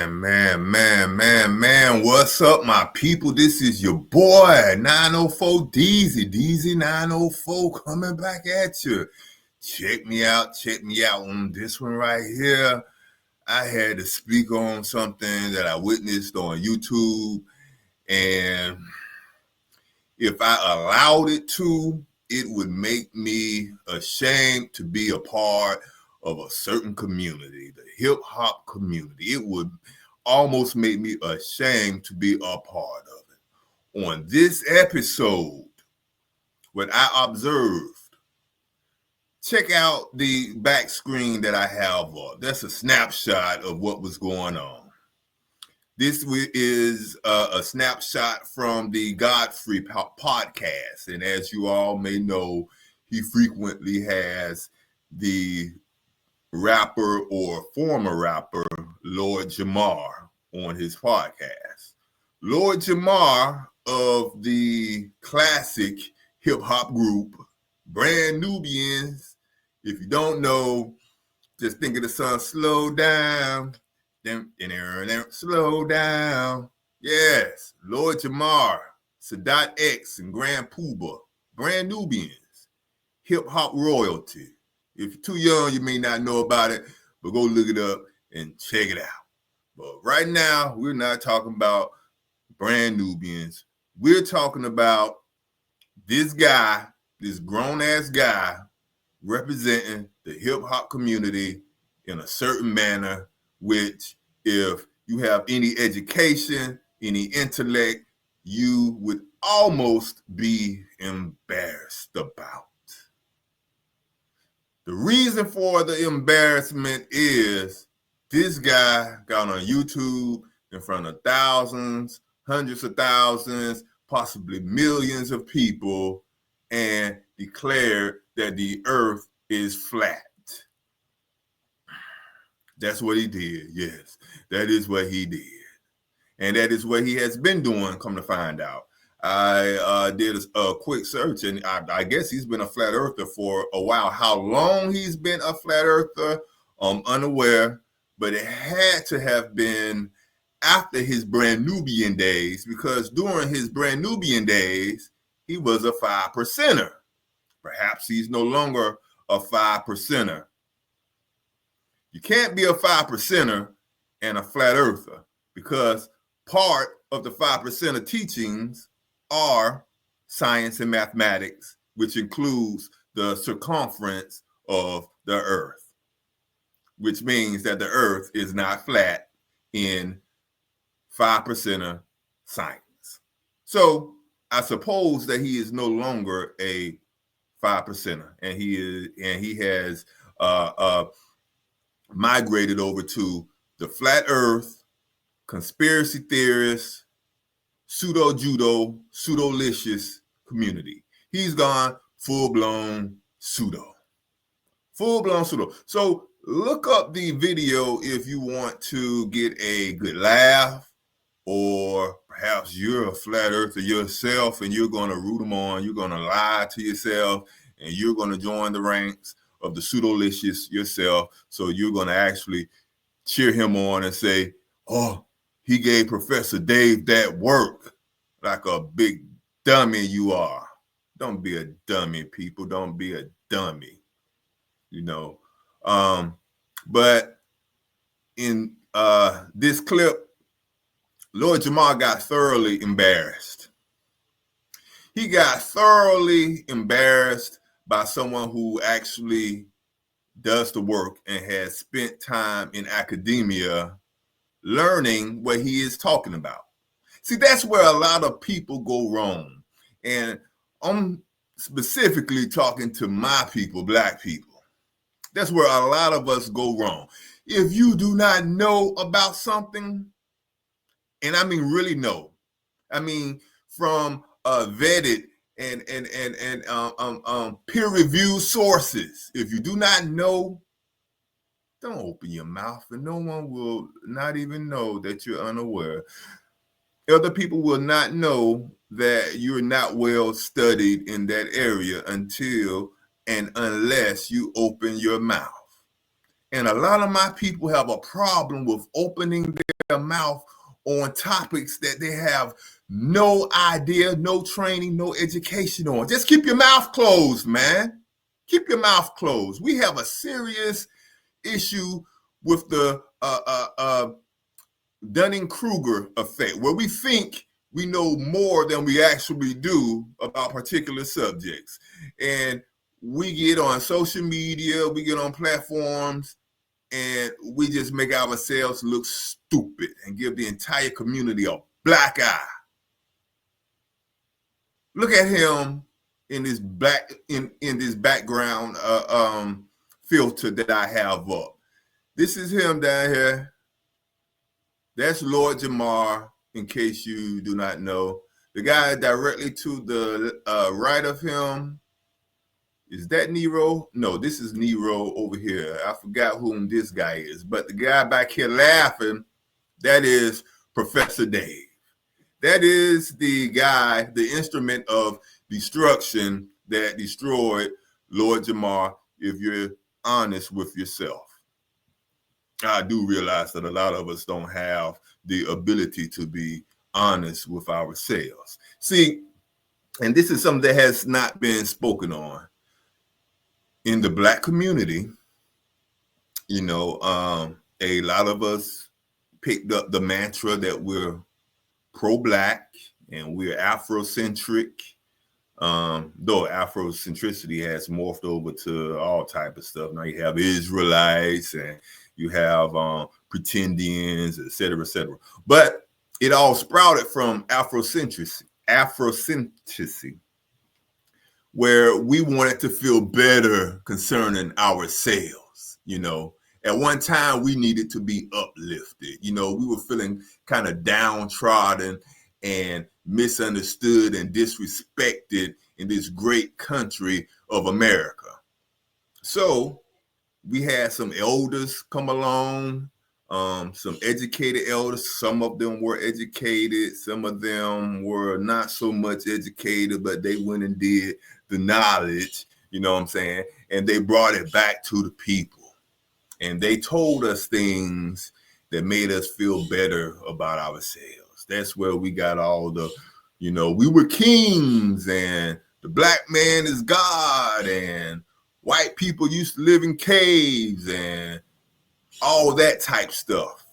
Man. What's up, my people? This is your boy, 904 DZ 904 coming back at you. Check me out on this one right here. I had to speak on something that I witnessed on YouTube, and if I allowed it to, it would make me ashamed to be a part of a certain community, the hip hop community. It would almost make me ashamed to be a part of it. On this episode, what I observed, check out the back screen that I have up. That's a snapshot of what was going on. This is a snapshot from the Godfrey podcast. And as you all may know, he frequently has the rapper or former rapper, Lord Jamar, on his podcast. Lord Jamar of the classic hip hop group, Brand Nubians. If you don't know, just think of the song Slow Down. Slow down. Yes, Lord Jamar, Sadat X, and Grand Puba, Brand Nubians, hip hop royalty. If you're too young, you may not know about it, but go look it up and check it out. But right now, we're not talking about Brand Nubians. We're talking about this guy, this grown-ass guy, representing the hip-hop community in a certain manner, which if you have any education, any intellect, you would almost be embarrassed about. The reason for the embarrassment is this guy got on YouTube in front of thousands, hundreds of thousands, possibly millions of people, and declared that the earth is flat. That's what he did. Yes, that is what he did. And that is what he has been doing, come to find out. I did a quick search, and I guess he's been a flat earther for a while. How long he's been a flat earther, I'm unaware, but it had to have been after his Brand Nubian days, because during his Brand Nubian days, he was a 5%er. Perhaps he's no longer a 5%er. You can't be a 5%er and a flat earther, because part of the 5%er teachings are science and mathematics, which includes the circumference of the earth, which means that the earth is not flat in 5%er science. So I suppose that he is no longer a 5%er, and he has migrated over to the flat earth, conspiracy theorists, pseudo-judo, pseudo-licious community. He's gone full-blown pseudo. Full-blown pseudo. So look up the video if you want to get a good laugh, or perhaps you're a flat earther yourself and you're going to root him on. You're going to lie to yourself, and you're going to join the ranks of the pseudo-licious yourself. So you're going to actually cheer him on and say, oh, he gave Professor Dave that work, like a big dummy you are. Don't be a dummy, people. Don't be a dummy, you know. But in this clip, Lord Jamar got thoroughly embarrassed. He got thoroughly embarrassed by someone who actually does the work and has spent time in academia learning what he is talking about. See, that's where a lot of people go wrong. And I'm specifically talking to my people, Black people. That's where a lot of us go wrong. If you do not know about something, and I mean really know, I mean from vetted and peer-reviewed sources, if you do not know, don't open your mouth, and no one will not even know that you're unaware. Other people will not know that you're not well studied in that area until and unless you open your mouth. And a lot of my people have a problem with opening their mouth on topics that they have no idea, no training, no education on. Just keep your mouth closed, man. Keep your mouth closed. We have a serious issue with the Dunning-Kruger effect, where we think we know more than we actually do about particular subjects. And we get on social media, we get on platforms, and we just make ourselves look stupid and give the entire community a black eye. Look at him in this this background filter that I have up. This is him down here. That's Lord Jamar, in case you do not know. The guy directly to the right of him, is that Nero? No, this is Nero over here. I forgot whom this guy is. But the guy back here laughing, that is Professor Dave. That is the guy, the instrument of destruction that destroyed Lord Jamar, if you're honest with yourself. I do realize that a lot of us don't have the ability to be honest with ourselves. See, and this is something that has not been spoken on. In the Black community, you know, a lot of us picked up the mantra that we're pro-Black and we're Afrocentric, though Afrocentricity has morphed over to all type of stuff. Now you have Israelites and you have pretendians, et cetera, et cetera. But it all sprouted from Afrocentricity, where we wanted to feel better concerning ourselves. You know, at one time we needed to be uplifted. You know, we were feeling kind of downtrodden and misunderstood and disrespected in this great country of America. So we had some elders come along, some educated elders. Some of them were educated. Some of them were not so much educated, but they went and did the knowledge, you know what I'm saying? And they brought it back to the people. And they told us things that made us feel better about ourselves. That's where we got all the, you know, we were kings and the Black man is God and white people used to live in caves and all that type stuff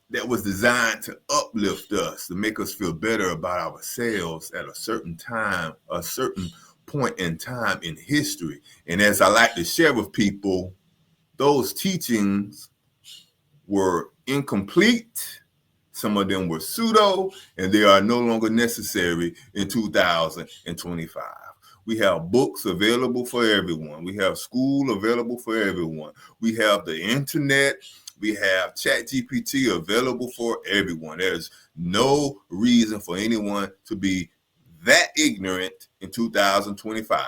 that was designed to uplift us, to make us feel better about ourselves at a certain time, a certain point in time in history. And as I like to share with people, those teachings were incomplete. Some of them were pseudo, and they are no longer necessary in 2025. We have books available for everyone. We have school available for everyone. We have the internet. We have ChatGPT available for everyone. There's no reason for anyone to be that ignorant in 2025,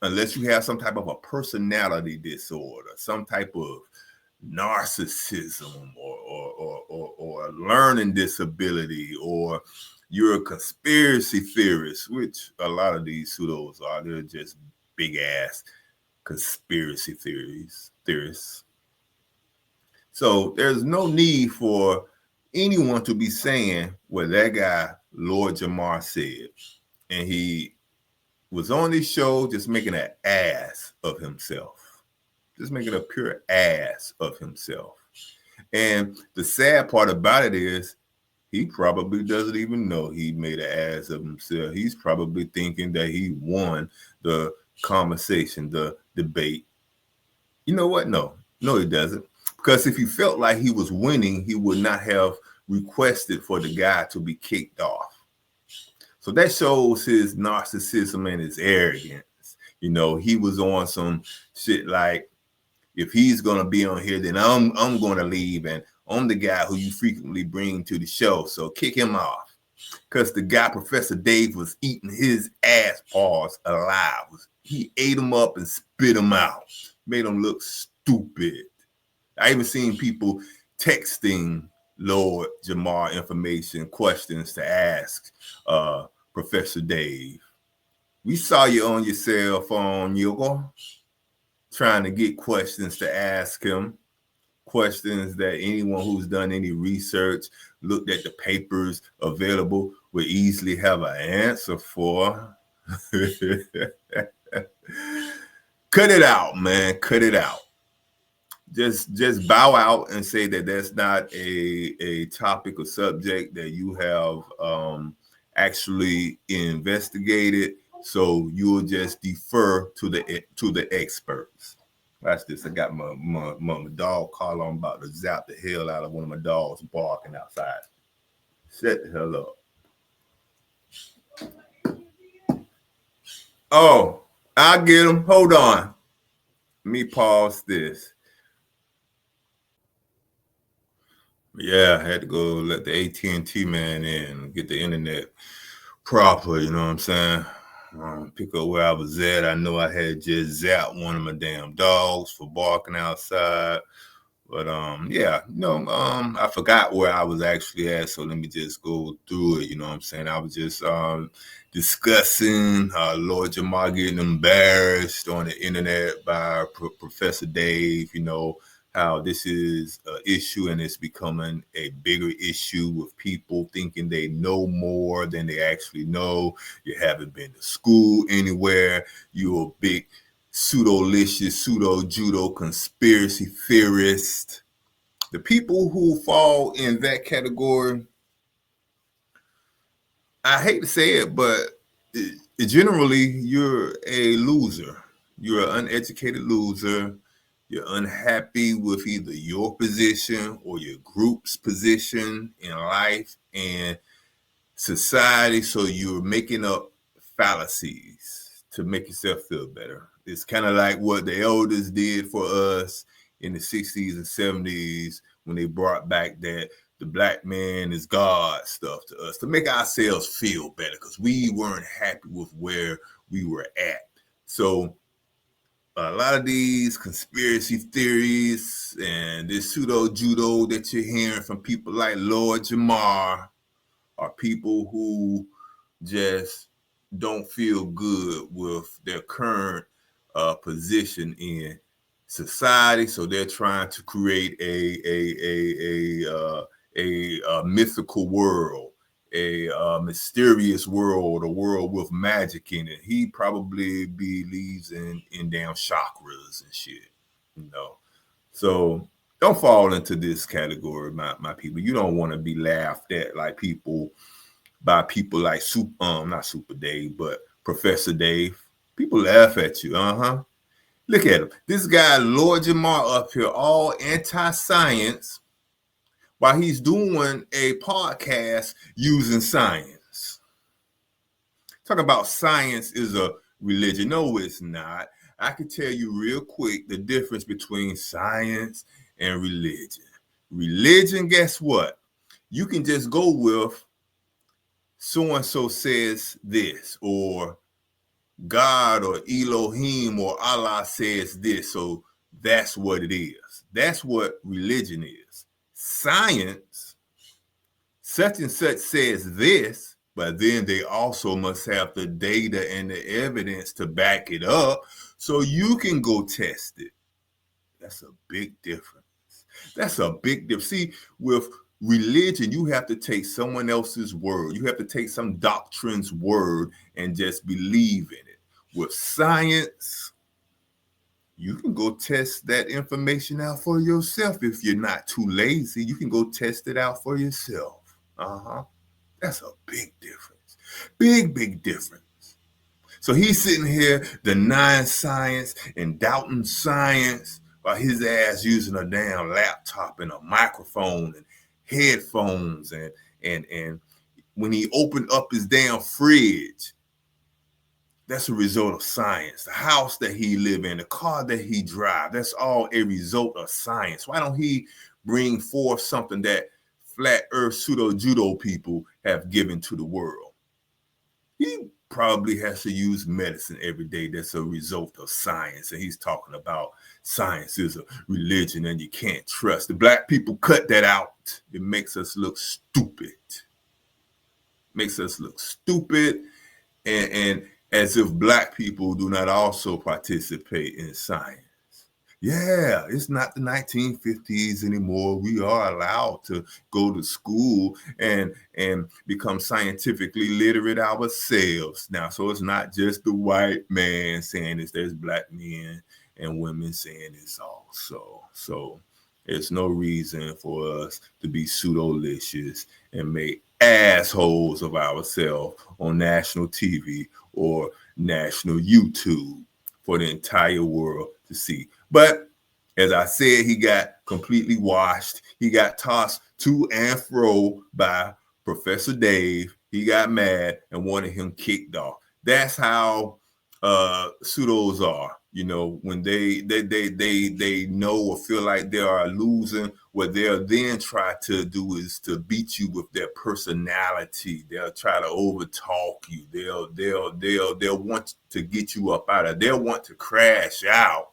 unless you have some type of a personality disorder, some type of narcissism or a learning disability, or you're a conspiracy theorist, which a lot of these pseudos are. They're just big ass conspiracy theorists. So there's no need for anyone to be saying what that guy, Lord Jamar, said. And he was on this show just making an ass of himself. Just making a pure ass of himself. And the sad part about it is he probably doesn't even know he made an ass of himself. He's probably thinking that he won the conversation, the debate. You know what? No, he doesn't. Because if he felt like he was winning, he would not have requested for the guy to be kicked off. So that shows his narcissism and his arrogance. You know, he was on some shit like, if he's gonna be on here, then I'm gonna leave, and I'm the guy who you frequently bring to the show, so kick him off. Because the guy, Professor Dave, was eating his ass paws alive. He ate him up and spit him out, made him look stupid. I even seen people texting Lord Jamar information, questions to ask Professor Dave. We saw you on your cell phone, Yogo. trying to get questions to ask him, questions that anyone who's done any research, looked at the papers available, would easily have an answer for. Cut it out, man. Cut it out. Just bow out and say that that's not a topic or subject that you have actually investigated. So you'll just defer to the experts. Watch this. I got my dog collar. I'm about to zap the hell out of one of my dogs barking outside. Shut the hell up. Oh, I'll get him. Hold on. Let me pause this. Yeah, I had to go let the AT&T man in, get the internet proper, you know what I'm saying? Pick up where I was at. I know I had just zapped one of my damn dogs for barking outside. But yeah, I forgot where I was actually at, so let me just go through it, you know what I'm saying? I was just discussing Lord Jamar getting embarrassed on the internet by Professor Dave, how this is an issue and it's becoming a bigger issue with people thinking they know more than they actually know. You haven't been to school anywhere. You're a big pseudo-licious, pseudo-judo conspiracy theorist. The people who fall in that category, I hate to say it, but generally you're a loser. You're an uneducated loser. You're unhappy with either your position or your group's position in life and society. So you're making up fallacies to make yourself feel better. It's kind of like what the elders did for us in the 60s and 70s when they brought back that the black man is God stuff to us to make ourselves feel better because we weren't happy with where we were at. So a lot of these conspiracy theories and this pseudo judo that you're hearing from people like Lord Jamar are people who just don't feel good with their current position in society. So they're trying to create a mythical world, a mysterious world, a world with magic in it. He probably believes in damn chakras and shit, So don't fall into this category, my people. You don't want to be laughed at like by people like not Super Dave, but Professor Dave. People laugh at you, Look at him. This guy, Lord Jamar, up here, all anti-science, while he's doing a podcast using science. Talk about science is a religion. No, it's not. I can tell you real quick the difference between science and religion. Religion, guess what? You can just go with so-and-so says this, or God or Elohim or Allah says this, so that's what it is. That's what religion is. Science, such and such says this, but then they also must have the data and the evidence to back it up so you can go test it. That's a big difference. That's a big difference. See, with religion, you have to take someone else's word. You have to take some doctrine's word and just believe in it. With science, you can go test that information out for yourself. If you're not too lazy, you can go test it out for yourself. That's a big difference. Big difference. So he's sitting here denying science and doubting science while his ass using a damn laptop and a microphone and headphones and when he opened up his damn fridge, that's a result of science. The house that he live in, the car that he drive, that's all a result of science. Why don't he bring forth something that flat earth pseudo judo people have given to the world? He probably has to use medicine every day. That's a result of science. And he's talking about science is a religion and you can't trust. The black people cut that out. It makes us look stupid. Makes us look stupid and as if black people do not also participate in science. Yeah, it's not the 1950s anymore. We are allowed to go to school and become scientifically literate ourselves now. So it's not just the white man saying this. There's black men and women saying this also. So there's no reason for us to be pseudo-licious and make assholes of ourselves on national TV or national YouTube for the entire world to see. But as I said, he got completely washed. He got tossed to and fro by Professor Dave. He got mad and wanted him kicked off. That's how pseudos are. You know, when they know or feel like they are losing, what they'll then try to do is to beat you with their personality. They'll try to overtalk you. They'll want to get you up out of. They'll want to crash out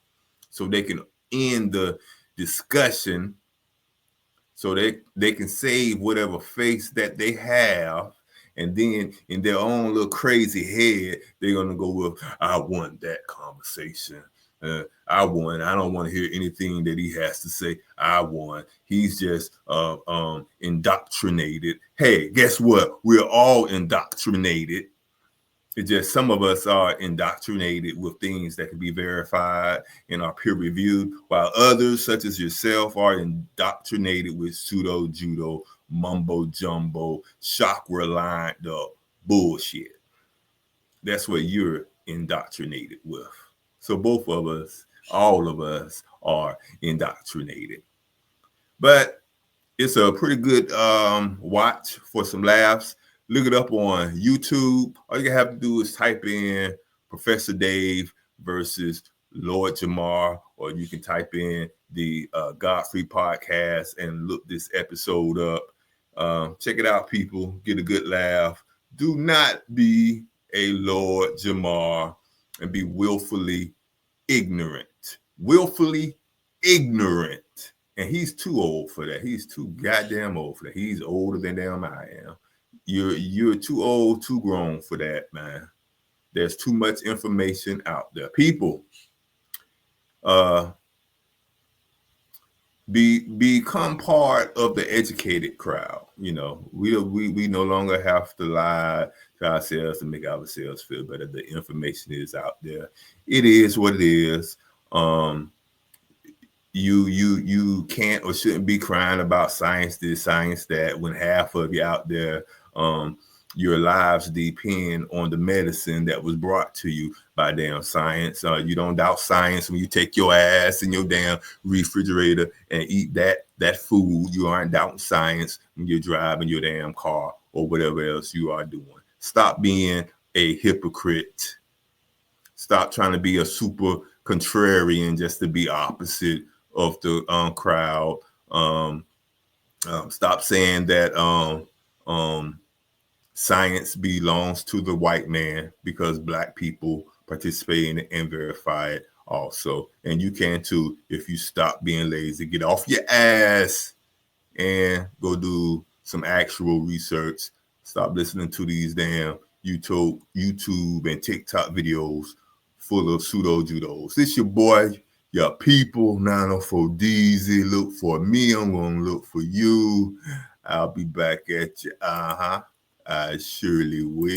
so they can end the discussion, so they can save whatever face that they have. And then in their own little crazy head, they're going to go with, I want that conversation. I won. I don't want to hear anything that he has to say. I won. He's just indoctrinated. Hey, guess what? We're all indoctrinated. It's just some of us are indoctrinated with things that can be verified and are peer reviewed, while others, such as yourself, are indoctrinated with pseudo judo, mumbo jumbo, chakra lined up bullshit. That's what you're indoctrinated with. So both of us, all of us, are indoctrinated. But it's a pretty good watch for some laughs. Look it up on YouTube. All you have to do is type in Professor Dave versus Lord Jamar, or you can type in the Godfrey podcast and look this episode up. Check it out, people. Get a good laugh. Do not be a Lord Jamar and be willfully ignorant. Willfully ignorant. And he's too old for that. He's too goddamn old for that. He's older than damn I am. You're too old, too grown for that, man. There's too much information out there. People, become part of the educated crowd. You know, we no longer have to lie to ourselves to make ourselves feel better. The information is out there. It is what it is. You can't or shouldn't be crying about science this, science that, when half of you out there, your lives depend on the medicine that was brought to you by damn science. You don't doubt science when you take your ass in your damn refrigerator and eat that food. You aren't doubting science when you're driving your damn car or whatever else you are doing. Stop being a hypocrite. Stop trying to be a super contrarian just to be opposite of the crowd. Stop saying that science belongs to the white man, because black people participate in it and verify it also. And you can too if you stop being lazy. Get off your ass and go do some actual research. Stop listening to these damn YouTube and TikTok videos full of pseudo judos. This your boy, your people, 904 DZ. Look for me. I'm gonna look for you. I'll be back at you. I surely will.